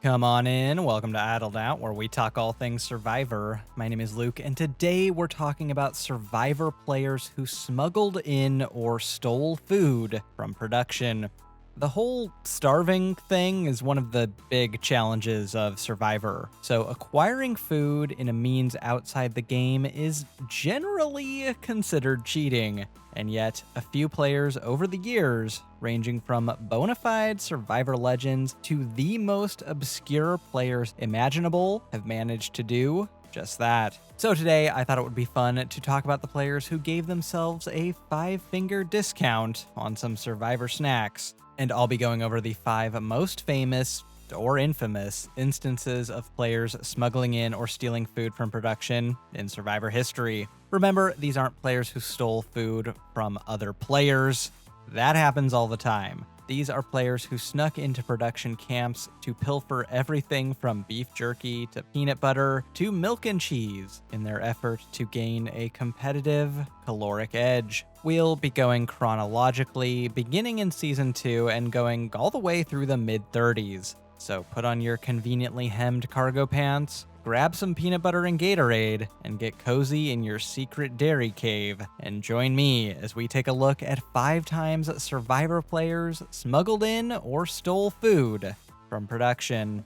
Come on in. Welcome to Addled Out, where we talk all things Survivor. My name is Luke, and today we're talking about Survivor players who smuggled in or stole food from production. The whole starving thing is one of the big challenges of Survivor, so acquiring food in a means outside the game is generally considered cheating. And yet, a few players over the years, ranging from bona fide Survivor legends to the most obscure players imaginable, have managed to do just that. So today, I thought it would be fun to talk about the players who gave themselves a 5-finger discount on some Survivor snacks. And I'll be going over the 5 most famous or infamous instances of players smuggling in or stealing food from production in Survivor history. Remember, these aren't players who stole food from other players. That happens all the time. These are players who snuck into production camps to pilfer everything from beef jerky to peanut butter to milk and cheese in their effort to gain a competitive, caloric edge. We'll be going chronologically, beginning in Season 2 and going all the way through the mid-30s. So put on your conveniently hemmed cargo pants, grab some peanut butter and Gatorade, and get cozy in your secret dairy cave, and join me as we take a look at 5 times Survivor players smuggled in or stole food from production.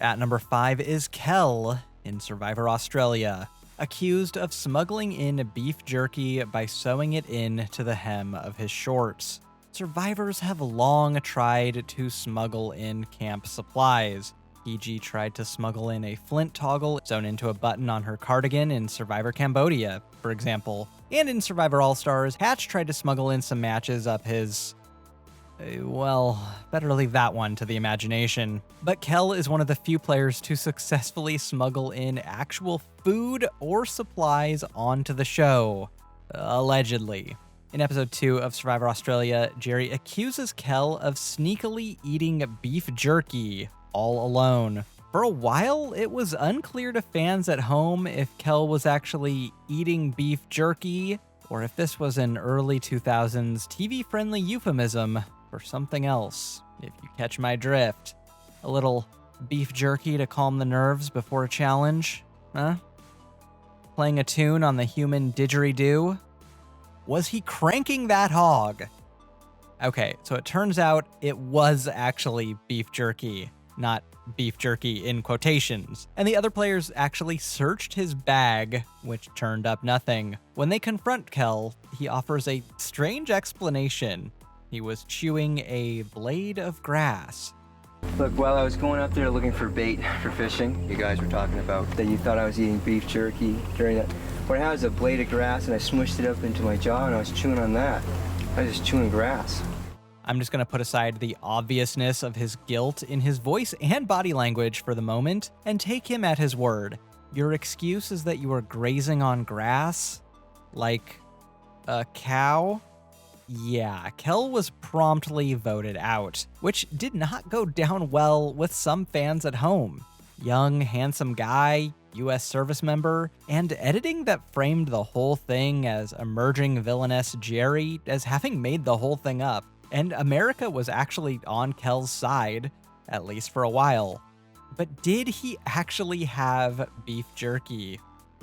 At number 5 is Kell in Survivor Australia, accused of smuggling in beef jerky by sewing it in to the hem of his shorts. Survivors have long tried to smuggle in camp supplies. PG tried to smuggle in a flint toggle sewn into a button on her cardigan in Survivor Cambodia, for example. And in Survivor All-Stars, Hatch tried to smuggle in some matches up his... well, better leave that one to the imagination. But Kell is one of the few players to successfully smuggle in actual food or supplies onto the show. Allegedly. In episode 2 of Survivor Australia, Jerry accuses Kell of sneakily eating beef jerky all alone. For a while, it was unclear to fans at home if Kell was actually eating beef jerky or if this was an early 2000s TV-friendly euphemism for something else, if you catch my drift. A little beef jerky to calm the nerves before a challenge, huh? Playing a tune on the human didgeridoo? Was he cranking that hog? Okay, so it turns out it was actually beef jerky, not beef jerky in quotations. And the other players actually searched his bag, which turned up nothing. When they confront Kell, he offers a strange explanation. He was chewing a blade of grass. Look, while I was going up there looking for bait for fishing, you guys were talking about that you thought I was eating beef jerky during that. What I had was a blade of grass and I smushed it up into my jaw and I was chewing on that. I was just chewing grass. I'm just going to put aside the obviousness of his guilt in his voice and body language for the moment and take him at his word. Your excuse is that you were grazing on grass? Like a cow? Yeah, Kell was promptly voted out, which did not go down well with some fans at home. Young, handsome guy, US service member, and editing that framed the whole thing as emerging villainess Jerry as having made the whole thing up. And America was actually on Kell's side, at least for a while. But did he actually have beef jerky?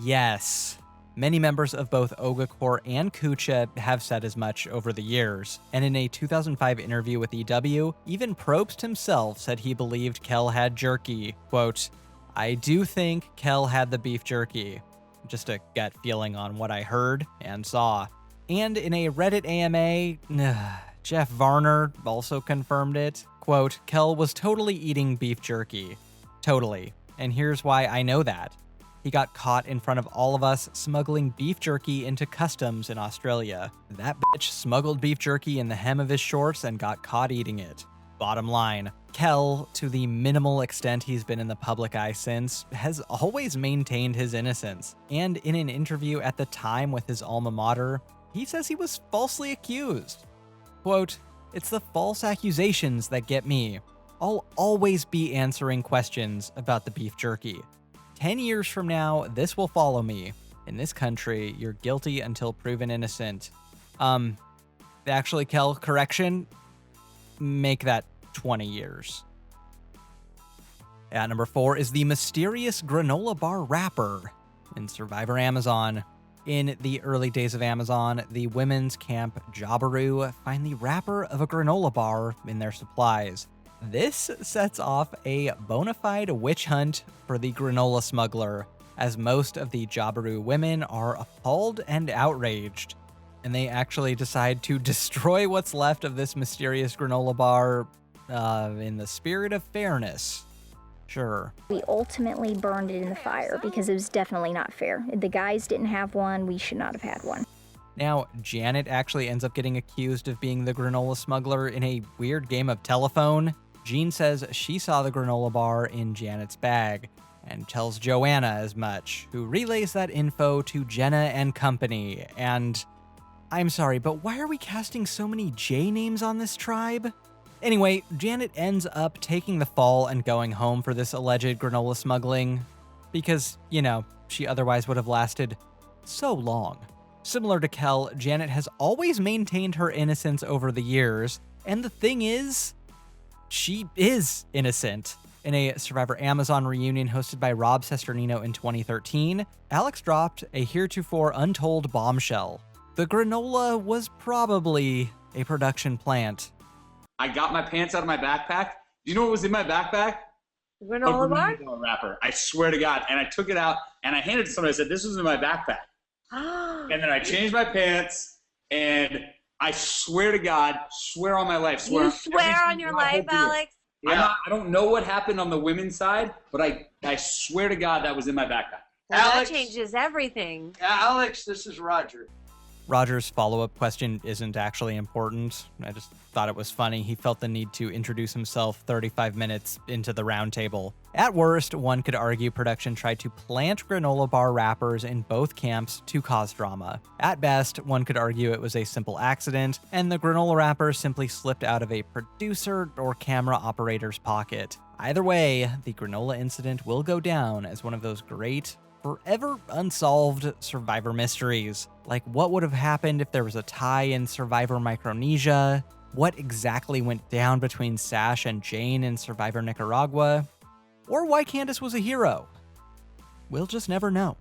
Yes. Many members of both Ogakor and Kucha have said as much over the years, and in a 2005 interview with EW, even Probst himself said he believed Kell had jerky. Quote, "I do think Kell had the beef jerky. Just a gut feeling on what I heard and saw." And in a Reddit AMA, Jeff Varner also confirmed it. Quote, "Kell was totally eating beef jerky. Totally. And here's why I know that. He got caught in front of all of us smuggling beef jerky into customs in Australia. That bitch smuggled beef jerky in the hem of his shorts and got caught eating it. Bottom line, Kell, to the minimal extent he's been in the public eye since, has always maintained his innocence. And in an interview at the time with his alma mater, he says he was falsely accused. Quote, "It's the false accusations that get me. I'll always be answering questions about the beef jerky. 10 years from now, this will follow me. In this country, you're guilty until proven innocent." Actually, Kell, correction, make that 20 years. At number 4 is the mysterious granola bar wrapper in Survivor Amazon. In the early days of Amazon, the women's camp Jabiru find the wrapper of a granola bar in their supplies. This sets off a bona fide witch hunt for the granola smuggler, as most of the Jabiru women are appalled and outraged. And they actually decide to destroy what's left of this mysterious granola bar in the spirit of fairness. Sure. We ultimately burned it in the fire because it was definitely not fair. The guys didn't have one, we should not have had one. Now, Janet actually ends up getting accused of being the granola smuggler in a weird game of telephone. Jean says she saw the granola bar in Janet's bag and tells Joanna as much, who relays that info to Jenna and company. And I'm sorry, but why are we casting so many J names on this tribe? Anyway, Janet ends up taking the fall and going home for this alleged granola smuggling because, she otherwise would have lasted so long. Similar to Kell, Janet has always maintained her innocence over the years, and the thing is, she is innocent. In a Survivor Amazon reunion hosted by Rob Sesternino in 2013, Alex dropped a heretofore untold bombshell. The granola was probably a production plant. I got my pants out of my backpack. Do you know what was in my backpack? Granola bar? Wrapper. I swear to God. And I took it out and I handed it to somebody. I said, this was in my backpack. And then I changed my pants and I swear to God, swear on my life. You swear on your life, Alex? Yeah. I don't know what happened on the women's side, but I swear to God that was in my backpack. Well, Alex, that changes everything. Alex, this is Roger. Roger's follow-up question isn't actually important. I just thought it was funny. He felt the need to introduce himself 35 minutes into the roundtable. At worst, one could argue production tried to plant granola bar wrappers in both camps to cause drama. At best, one could argue it was a simple accident, and the granola wrapper simply slipped out of a producer or camera operator's pocket. Either way, the granola incident will go down as one of those great, forever unsolved Survivor mysteries. Like, what would have happened if there was a tie in Survivor Micronesia? What exactly went down between Sash and Jane in Survivor Nicaragua? Or why Candace was a hero? We'll just never know.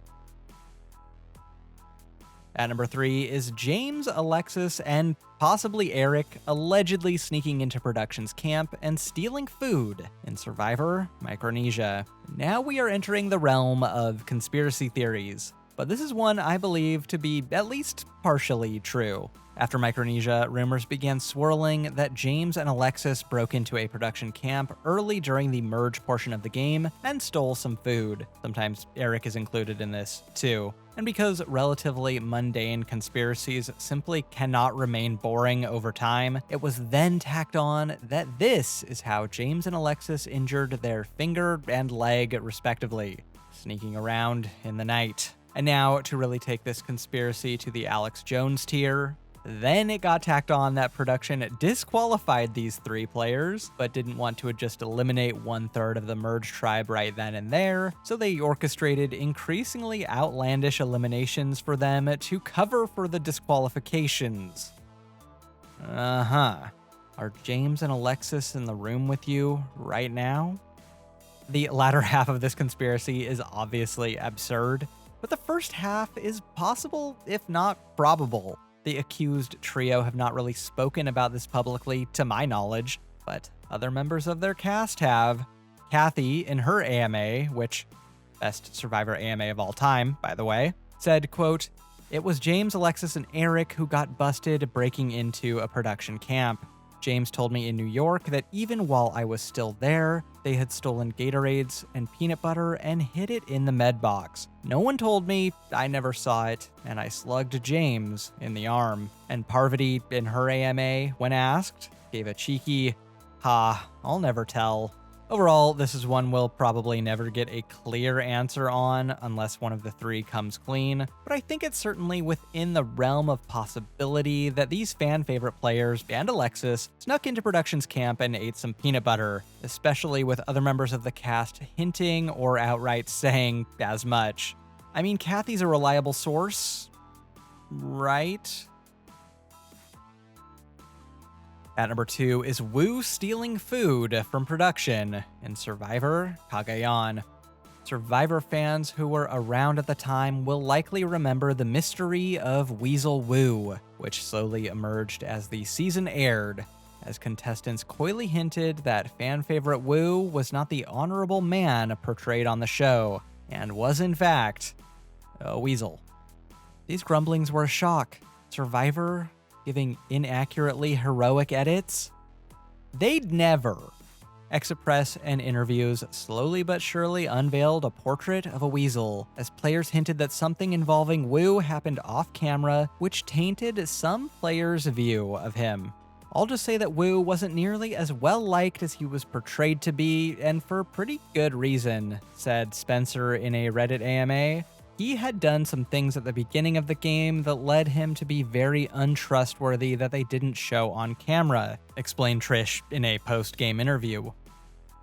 At number 3 is James, Alexis, and possibly Eric allegedly sneaking into production's camp and stealing food in Survivor Micronesia. Now we are entering the realm of conspiracy theories, but this is one I believe to be at least partially true. After Micronesia, rumors began swirling that James and Alexis broke into a production camp early during the merge portion of the game and stole some food. Sometimes Eric is included in this, too. And because relatively mundane conspiracies simply cannot remain boring over time, it was then tacked on that this is how James and Alexis injured their finger and leg, respectively, sneaking around in the night. And now, to really take this conspiracy to the Alex Jones tier, then it got tacked on that production disqualified these 3 players, but didn't want to just eliminate 1/3 of the merge tribe right then and there, so they orchestrated increasingly outlandish eliminations for them to cover for the disqualifications. Are James and Alexis in the room with you right now? The latter half of this conspiracy is obviously absurd, but the first half is possible, if not probable. The accused trio have not really spoken about this publicly, to my knowledge, but other members of their cast have. Kathy, in her AMA, which, best Survivor AMA of all time, by the way, said, quote, "It was James, Alexis, and Eric who got busted breaking into a production camp. James told me in New York that even while I was still there, they had stolen Gatorades and peanut butter and hid it in the med box. No one told me, I never saw it, and I slugged James in the arm." And Parvati, in her AMA, when asked, gave a cheeky, I'll never tell. Overall, this is one we'll probably never get a clear answer on unless one of the 3 comes clean, but I think it's certainly within the realm of possibility that these fan-favorite players and Alexis snuck into production's camp and ate some peanut butter, especially with other members of the cast hinting or outright saying as much. I mean, Kathy's a reliable source, right? At number 2 is Woo stealing food from production in Survivor Cagayan. Survivor fans who were around at the time will likely remember the mystery of Weasel Woo, which slowly emerged as the season aired, as contestants coyly hinted that fan favorite Woo was not the honorable man portrayed on the show, and was in fact a weasel. These grumblings were a shock. Survivor giving inaccurately heroic edits? They'd never. Exit Press and interviews slowly but surely unveiled a portrait of a weasel, as players hinted that something involving Woo happened off camera, which tainted some players' view of him. I'll just say that Woo wasn't nearly as well liked as he was portrayed to be, and for pretty good reason, said Spencer in a Reddit AMA. He had done some things at the beginning of the game that led him to be very untrustworthy that they didn't show on camera, explained Trish in a post-game interview.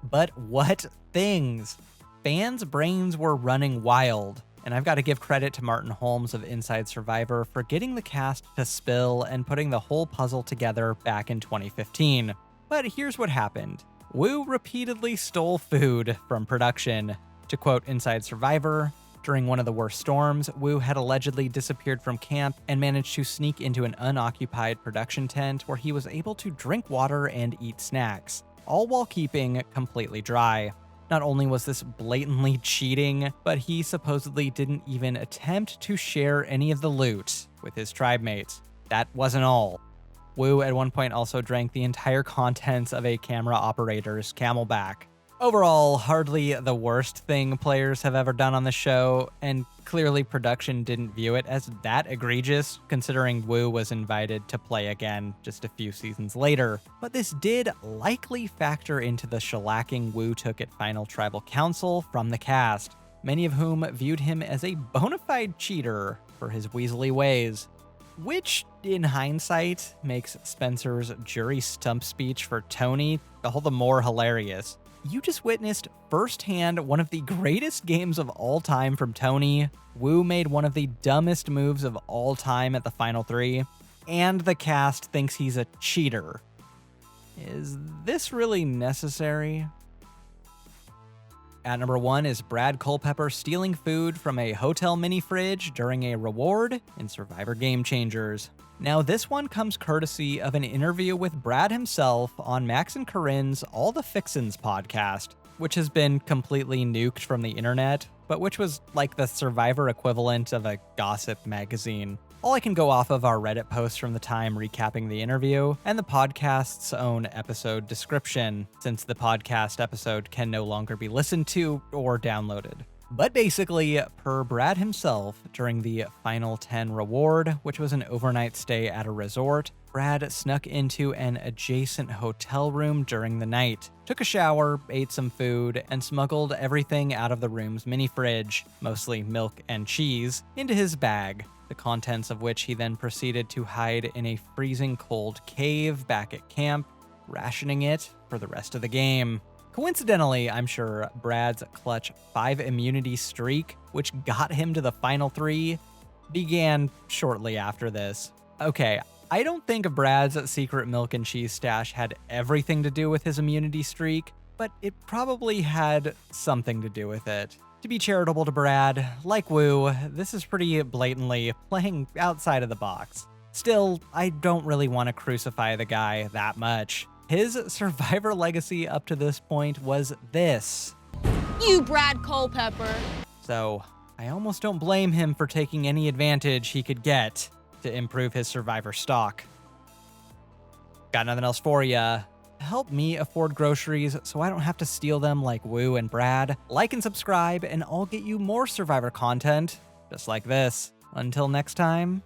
But what things? Fans' brains were running wild, and I've got to give credit to Martin Holmes of Inside Survivor for getting the cast to spill and putting the whole puzzle together back in 2015. But here's what happened. Woo repeatedly stole food from production. To quote Inside Survivor, during one of the worst storms, Woo had allegedly disappeared from camp and managed to sneak into an unoccupied production tent where he was able to drink water and eat snacks, all while keeping completely dry. Not only was this blatantly cheating, but he supposedly didn't even attempt to share any of the loot with his tribe mates. That wasn't all. Woo at one point also drank the entire contents of a camera operator's Camelback. Overall, hardly the worst thing players have ever done on the show, and clearly production didn't view it as that egregious, considering Woo was invited to play again just a few seasons later. But this did likely factor into the shellacking Woo took at Final Tribal Council from the cast, many of whom viewed him as a bona fide cheater for his weaselly ways. Which, in hindsight, makes Spencer's jury stump speech for Tony all the more hilarious. You just witnessed firsthand one of the greatest games of all time from Tony. Woo made one of the dumbest moves of all time at the final 3, and the cast thinks he's a cheater. Is this really necessary? At number 1 is Brad Culpepper stealing food from a hotel mini fridge during a reward in Survivor Game Changers. Now, this one comes courtesy of an interview with Brad himself on Max and Corinne's All the Fixins podcast, which has been completely nuked from the internet, but which was like the Survivor equivalent of a gossip magazine. All I can go off of are Reddit posts from the time recapping the interview, and the podcast's own episode description, since the podcast episode can no longer be listened to or downloaded. But basically, per Brad himself, during the Final 10 reward, which was an overnight stay at a resort, Brad snuck into an adjacent hotel room during the night, took a shower, ate some food, and smuggled everything out of the room's mini fridge, mostly milk and cheese, into his bag, the contents of which he then proceeded to hide in a freezing cold cave back at camp, rationing it for the rest of the game. Coincidentally, I'm sure Brad's clutch 5 immunity streak, which got him to the final 3, began shortly after this. Okay, I don't think Brad's secret milk and cheese stash had everything to do with his immunity streak, but it probably had something to do with it. To be charitable to Brad, like Woo, this is pretty blatantly playing outside of the box. Still, I don't really want to crucify the guy that much. His Survivor legacy up to this point was this. You, Brad Culpepper. So, I almost don't blame him for taking any advantage he could get to improve his Survivor stock. Got nothing else for ya. Help me afford groceries so I don't have to steal them like Woo and Brad. Like and subscribe, and I'll get you more Survivor content just like this. Until next time,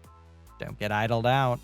don't get idled out.